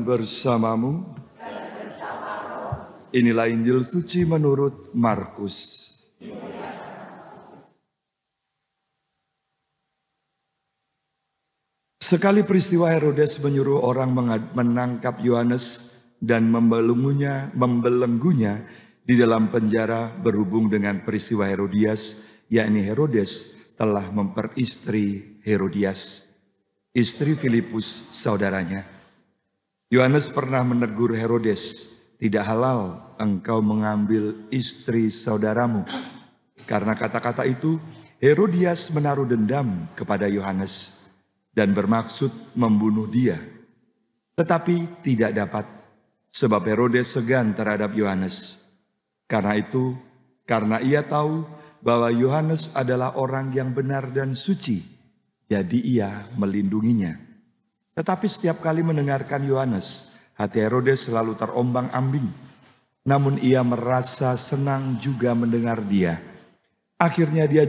bersamamu. Inilah Injil suci menurut Markus. Sekali peristiwa Herodes menyuruh orang menangkap Yohanes dan membelenggunya di dalam penjara berhubung dengan peristiwa Herodias, yakni Herodes telah memperistri Herodias, istri Filipus saudaranya. Yohanes pernah menegur Herodes, "Tidak halal engkau mengambil istri saudaramu." Karena kata-kata itu, Herodias menaruh dendam kepada Yohanes dan bermaksud membunuh dia. Tetapi tidak dapat, sebab Herodes segan terhadap Yohanes. Karena itu, karena ia tahu bahwa Yohanes adalah orang yang benar dan suci, jadi ia melindunginya. Tetapi setiap kali mendengarkan Yohanes, hati Herodes selalu terombang-ambing. Namun ia merasa senang juga mendengar dia. Akhirnya tiba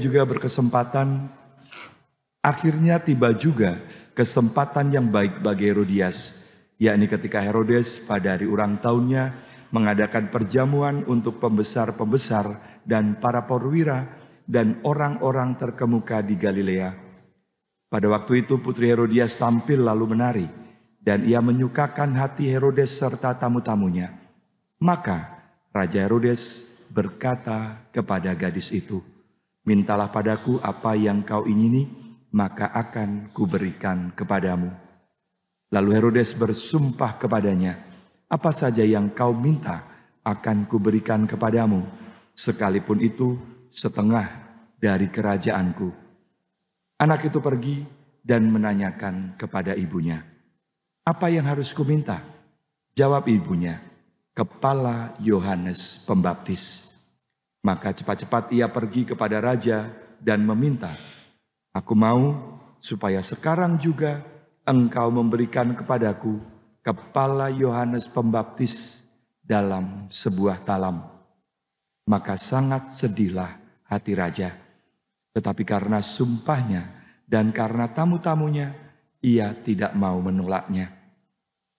juga kesempatan yang baik bagi Herodias, yakni ketika Herodes pada hari ulang tahunnya mengadakan perjamuan untuk pembesar-pembesar dan para perwira dan orang-orang terkemuka di Galilea. Pada waktu itu putri Herodias tampil lalu menari, dan ia menyukakan hati Herodes serta tamu-tamunya. Maka Raja Herodes berkata kepada gadis itu, "Mintalah padaku apa yang kau ingini, maka akan kuberikan kepadamu." Lalu Herodes bersumpah kepadanya, "Apa saja yang kau minta akan kuberikan kepadamu, sekalipun itu setengah dari kerajaanku." Anak itu pergi dan menanyakan kepada ibunya, "Apa yang harus kuminta?" Jawab ibunya, "Kepala Yohanes Pembaptis." Maka cepat-cepat ia pergi kepada raja dan meminta, "Aku mau supaya sekarang juga engkau memberikan kepadaku kepala Yohanes Pembaptis dalam sebuah talam." Maka sangat sedihlah hati raja. Tetapi karena sumpahnya dan karena tamu-tamunya, ia tidak mau menolaknya.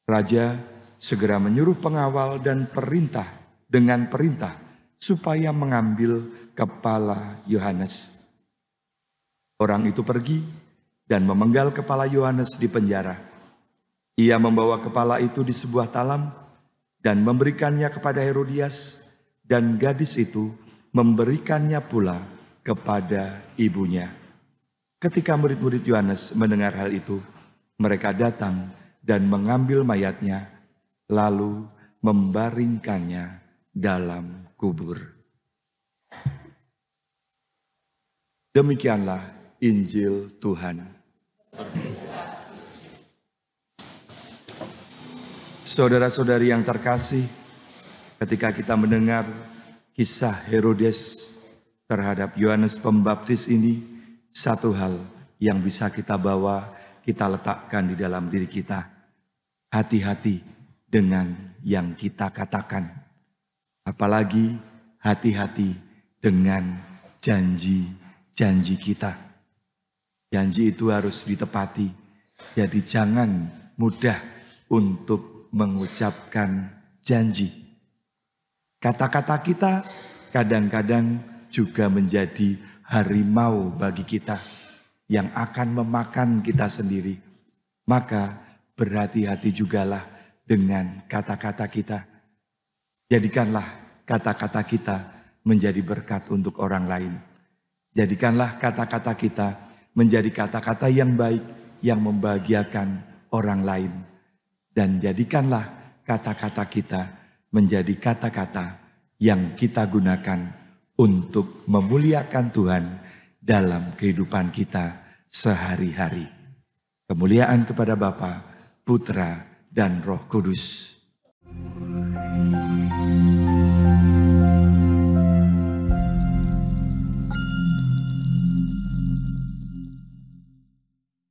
Raja segera menyuruh pengawal dan perintah supaya mengambil kepala Yohanes. Orang itu pergi dan memenggal kepala Yohanes di penjara. Ia membawa kepala itu di sebuah talam dan memberikannya kepada Herodias, dan gadis itu memberikannya pula kepada ibunya. Ketika murid-murid Yohanes mendengar hal itu, mereka datang dan mengambil mayatnya, lalu membaringkannya dalam kubur. Demikianlah Injil Tuhan. Saudara-saudari yang terkasih, ketika kita mendengar kisah Herodes terhadap Yohanes Pembaptis ini, satu hal yang bisa kita bawa, kita letakkan di dalam diri kita. Hati-hati dengan yang kita katakan. Apalagi hati-hati dengan janji-janji kita. Janji itu harus ditepati. Jadi jangan mudah untuk mengucapkan janji. Kata-kata kita kadang-kadang juga menjadi harimau bagi kita yang akan memakan kita sendiri. Maka berhati-hati jugalah dengan kata-kata kita. Jadikanlah kata-kata kita menjadi berkat untuk orang lain. Jadikanlah kata-kata kita menjadi kata-kata yang baik yang membahagiakan orang lain. Dan jadikanlah kata-kata kita menjadi kata-kata yang kita gunakan untuk memuliakan Tuhan dalam kehidupan kita sehari-hari. Kemuliaan kepada Bapa, Putra, dan Roh Kudus.